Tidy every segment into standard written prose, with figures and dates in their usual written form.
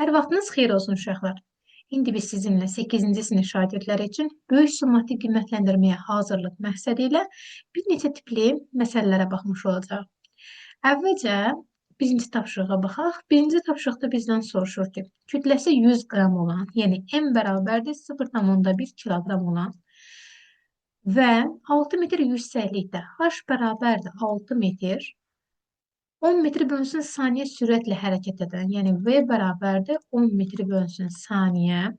Hər vaxtınız xeyir olsun uşaqlar. İndi biz sizinlə 8-ci sinif şagirdləri üçün böyük summativ qiymətləndirməyə hazırlıq məqsədi ilə bir neçə tipli məsələlərə baxmış olacağıq. Əvvəlcə birinci tapşırığa baxaq. Birinci tapşırıqda bizdən soruşur ki, kütləsi 100 qram olan, yəni M bərabərdir 0,1 kiloqram olan və 6 metr yüksəklikdə H bərabərdir 6 metr 10 metr bölünsün saniyə sürətlə hərəkət edən, yəni V bərabərdir 10 metr bölünsün saniyə.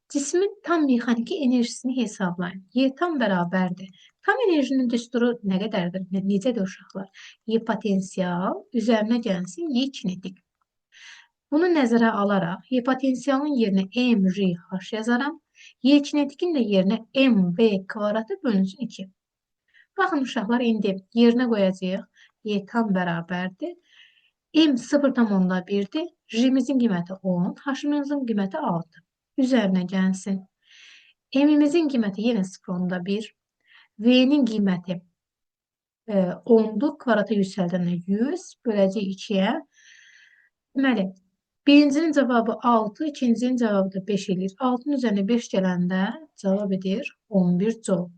Cismin tam mexaniki enerjisini hesablayın. Y tam bərabərdir. Tam enerjinin düsturu nə qədərdir? Necədir uşaqlar? Y potensial üzərinə gəlsin Y kinetik. Bunu nəzərə alaraq Y potensialın yerinə mRH yazaram. Y kinetikin də yerinə mV kvadratı bölünsün 2. Baxın uşaqlar, indi yerinə qoyacağıq. Y tam bərabərdir. M 0,1-dir. J'imizin qiyməti 10, H-imizin qiyməti 6. Üzərinə gəlsin. M-imizin qiyməti yenə 0,1. V-nin qiyməti 10-dur. Kvadratı yüksəldəndə 100 böləcək 2-yə. Deməli, birincinin cavabı 6, ikincinin cavabı da 5 edir. 6-nın üzərinə 5 gələndə cavab edir 11 joule.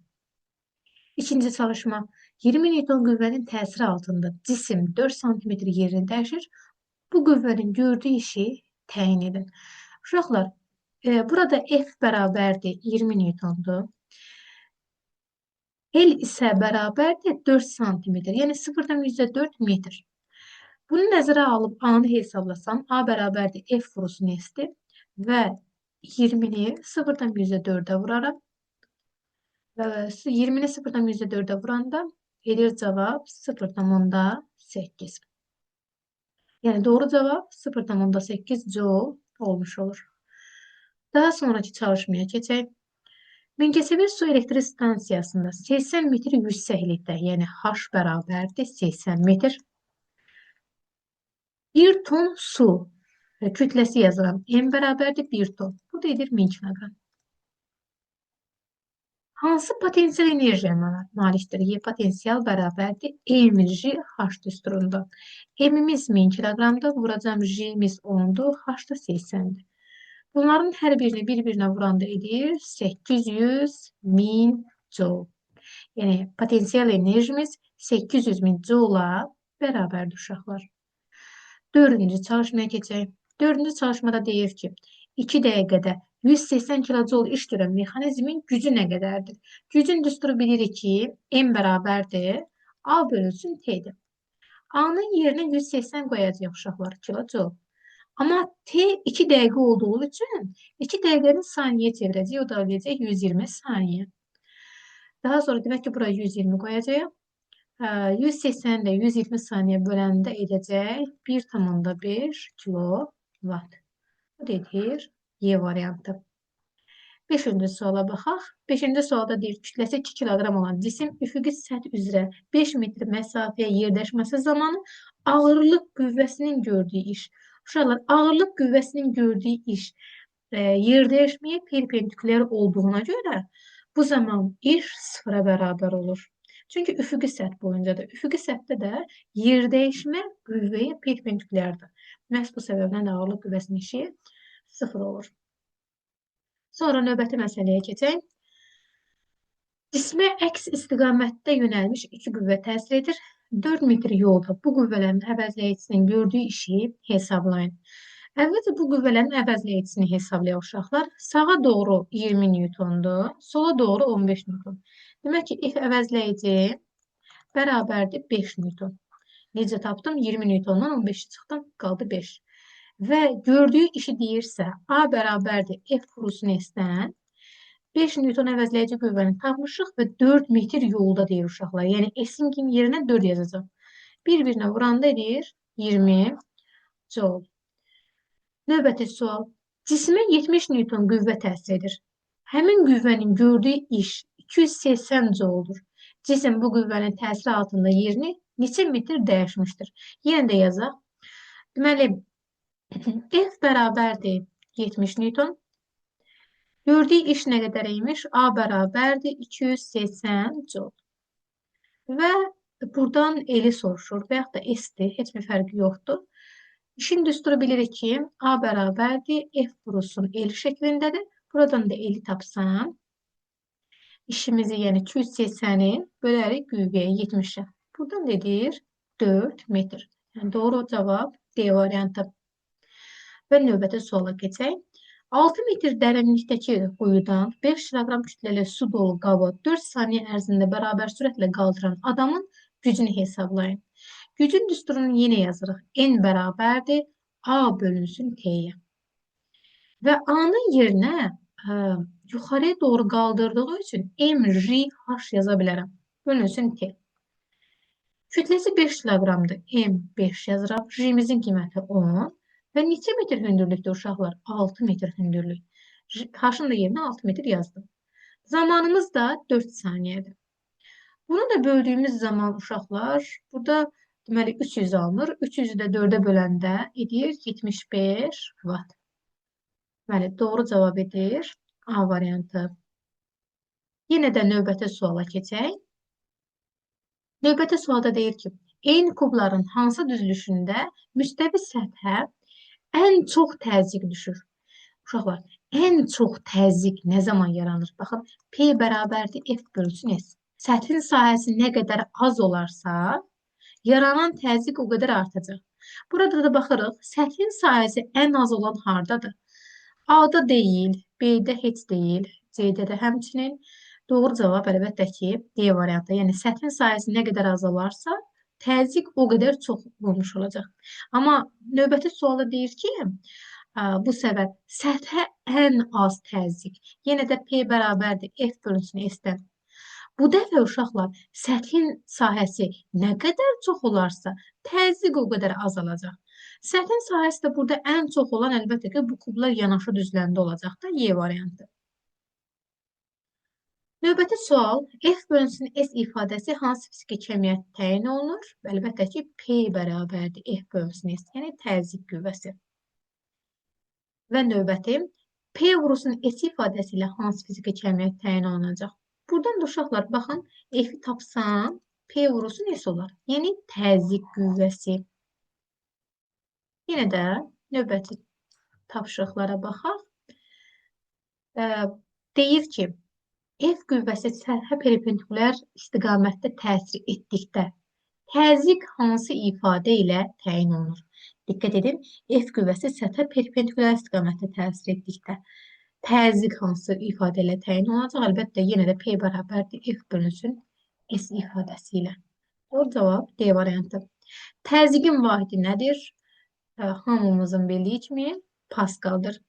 İkinci çalışma. 20 Newton qüvvənin təsiri altında cisim 4 cm yerini dəyişir. Bu qüvvənin gördüyü işi təyin edin. Uşaqlar, burada F bərabərdir 20 Newtondur. L isə bərabərdir 4 cm, yəni 0,4 metr. Bunu nəzərə alıb A-nı hesablasam, A bərabərdir F vurusu S-dir və 20-ni 0,4-ə vuraram. 20-ni 0,4-ə vuranda gelir cavab 0,8. Yəni doğru cavab 0,8 joule olmuş olur. Daha sonraki çalışmaya keçək. Mingəçevir su elektrik stansiyasında 80 metr yüksəklikdə, yəni H bərabərdir 80 metr. 1 ton su kütləsi yazıram. M bərabərdir 1 ton. Bu da edir 1000 kilogram. Hansı potensial enerjiyə malikdir? Y potensial bərabərdir mJ H düsturunda. M'imiz 1000 kiloqramdır, vuracam J'imiz 10-dur, H da 80-dir. Bunların hər birini bir-birinə vuranda edir 800 min joule. Yəni potensial enerjimiz 800 min joule-a bərabərdir uşaqlar. Dördüncü çalışmaya keçək. Dördüncü çalışmada deyir ki, 2 dəqiqədə 180 kilojoule iş görən mexanizmin gücü nə qədərdir? Gücün düsturu bilirik ki, M bərabərdir, A bölünsün T'dir. A-nın yerinə 180 qoyacaq uşaqlar kilojoule. Amma T 2 dəqiqə olduğu üçün 2 dəqiqəni saniyə çevirəcək, o da olacaq 120 saniyə. Daha sonra demək ki, buraya 120 qoyacaq. 180 də 120 saniyə böləndə edəcək 1,5 kilovat. Bu dedir Y variantı. 5-ci suala baxaq. 5-ci sualda deyir, kütləsi 2 kiloqram olan cisim üfüqi səth üzrə 5 metr məsafəyə yerləşməsi zamanı ağırlıq qüvvəsinin gördüyü iş. Uşaqlar, ağırlıq qüvvəsinin gördüyü iş yerdəyişməyə perpendikülər olduğuna görə bu zaman iş sıfıra bərabər olur. Çünki üfüqi səth boyuncadır. Üfüqi səthdə də yerdəyişmə qüvvəyə perpendikülərdir. Məhz bu səbəbdən ağırlıq qüvvəsinin işi sıfır olur. Sonra növbəti məsələyə keçək. Cismə əks istiqamətdə yönəlmiş iki qüvvə təsir edir. 4 metr yolda bu qüvvələrin əvəzləyicisinin gördüyü işi hesablayın. Əvvəlcə bu qüvvələrin əvəzləyicisini hesablayaq uşaqlar. Sağa doğru 20 Newtondur, sola doğru 15 Newton. Demək ki, F əvəzləyici bərabərdir 5 Newton. Necə tapdım? 20 Newtondan 15 çıxdım, qaldı 5. Və gördüyü işi deyirsə, A bərabərdir F vurusu S-dən 5 Newton əvəzləyici qüvvəni tapmışıq və 4 metr yolda deyir uşaqlar. Yəni S-in yerinə 4 yazacaq. Bir-birinə vuranda edir 20 joule. Növbəti sual. Cismə 70 Newton qüvvə təsir edir. Həmin qüvvənin gördüyü iş 280 joule'dur. Cisim bu qüvvənin təsiri altında yerini neçə metr dəyişmişdir? Yenə də yazaq. Deməli, F bərabərdir 70 Newton. Gördüyü iş nə qədər imiş? A bərabərdir 280 joule. Və buradan L-i soruşur və yaxud da S-dir, heç bir fərqi yoxdur. İşin düsturu bilirik ki A bərabərdir F vurulsun L şəklindədir. Buradan da L tapsam işimizi yəni 280'i bölərik qüvvəyə 70'e. Buradan nedir? 4 metr. Yəni doğru cavab D variantı. Və növbəti suala keçək. 6 metr dərinlikdəki quyudan 5 kiloqram kütləli su dolu qabı 4 saniyə ərzində bərabər sürətlə qaldıran adamın gücünü hesablayın. Gücün düsturunu yenə yazırıq. N bərabərdir A bölünsün T'yə. Və A-nın yerinə yuxarıya doğru qaldırdığı üçün M, R, H yaza bilərəm. Bölünsün T. Kütləsi 5 kiloqramdır. M 5 yazıram. R-imizin qiyməti 10. Və neçə metr hündürlükdə uşaqlar? 6 metr hündürlük. H-ın da yerinə 6 metr yazdım. Zamanımız da 4 saniyədir. Bunu da böldüyümüz zaman uşaqlar, burada deməli 300 alınır. 300'ü də 4'ə böləndə edir 75 watt. Deməli, doğru cavab edir A variantı. Yenə də növbəti suala keçək. Növbəti sualda deyir ki, eyni kubların hansı düzülüşündə müstəvi səthə ən çox təzyiq düşür? Uşaqlar, ən çox təzyiq nə zaman yaranır? Baxın, P bərabərdir F bölünsün S. Səthin sahəsi nə qədər az olarsa, yaranan təzyiq o qədər artacaq. Burada da baxırıq, səthin sahəsi ən az olan hardadır? A-da deyil, B-də heç deyil, C-də də həmçinin. Doğru cavab əlbəttə ki, D variantı. Yəni, səthin sahəsi nə qədər az olarsa, təzyiq o qədər çox olmuş olacaq. Amma növbəti sualda deyir ki, bu səbəb səthə ən az təzyiq. Yenə də P bərabərdir F bölünsün S-dən. Bu dəfə uşaqlar, səthin sahəsi nə qədər çox olarsa, təzyiq o qədər azalacaq. Səthin sahəsi də burada ən çox olan əlbəttə ki, bu kublar yanaşı düzləndə olacaq da Y variantı. Növbəti sual, F bölünsün S ifadəsi hansı fiziki kəmiyyət təyin olunur? Əlbəttə ki, P bərabərdir F bölünsün S, yəni təzyiq qüvvəsi. Və növbəti, P vurulsun S ifadəsi ilə hansı fiziki kəmiyyət təyin olunacaq? Buradan da uşaqlar, baxın, F-i tapsam, P vurulsun S olar. Yəni təzyiq qüvvəsi. Yenə də növbəti tapşırıqlara baxaq. Deyir ki, F qüvvəsi səthə perpendikulyar istiqamətdə təsir etdikdə təzyiq hansı ifadə ilə təyin olunur? Diqqət edin, F qüvvəsi səthə perpendikulyar istiqamətdə təsir etdikdə təzyiq hansı ifadə ilə təyin olacaq? Əlbəttə, yenə də P bərabərdir F bölünsün S ifadəsi ilə. Doğru cavab D variantı. Təzyiqin vahidi nədir? Hamımızın bildiyi kimi Paskaldır.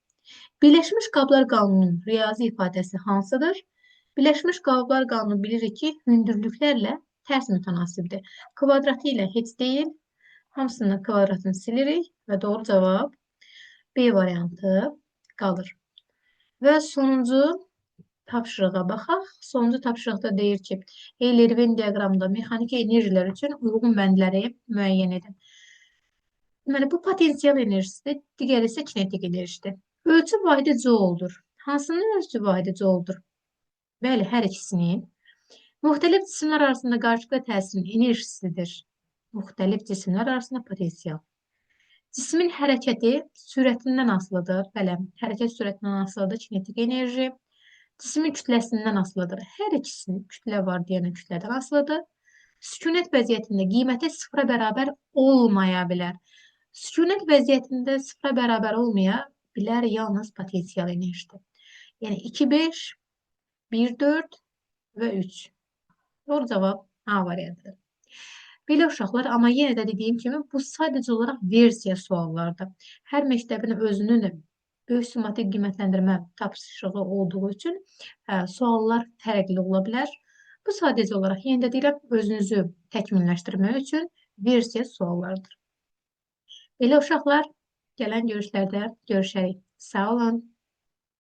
Birləşmiş qablar qanununun riyazi ifadəsi hansıdır? Birləşmiş qablar qanunu bilirik ki, hündürlüklərlə tərs mütənasibdir. Kvadratı ilə heç deyil. Hamısının kvadratını silirik və doğru cavab B variantı qalır. Və sonuncu tapşırığa baxaq. Sonuncu tapşırıqda deyir ki, Eyler-Venn diaqramında mexaniki enerjilər üçün uyğun bəndləri müəyyən edin. Deməli, bu potensial enerjisidir, digəri isə kinetik enerjidir. Ölçü vahidi jouldur. Hansının ölçü vahidi jouldur? Bəli, hər ikisinin. Müxtəlif cisimlər arasında qarşılıqlı təsirin enerjisidir. Müxtəlif cisimlər arasında potensial. Cismin hərəkəti sürətindən asılıdır. Bəli, hərəkət sürətindən asılıdır kinetik enerji. Cismin kütləsindən asılıdır. Hər ikisinin kütlə var deyənə kütlədən asılıdır. Sükunət vəziyyətində qiyməti sıfıra bərabər olmaya bilər. Sükunət vəziyyətində sıfıra bərabər olmaya bilər yalnız potensial enerjidir. Yəni 2, 5, 1, 4 və 3. Doğru cavab A variantıdır. Belə uşaqlar, amma yenə də dediyim kimi, bu sadəcə olaraq versiya suallardır. Hər məktəbin özünün böyük summativ qiymətləndirmə tapşırığı olduğu üçün suallar fərqli ola bilər. Bu sadəcə olaraq, yenə də deyirəm, özünüzü təkmilləşdirmək üçün versiya suallardır. Belə uşaqlar, gələn görüşlərdə görüşərik. Sağ olun.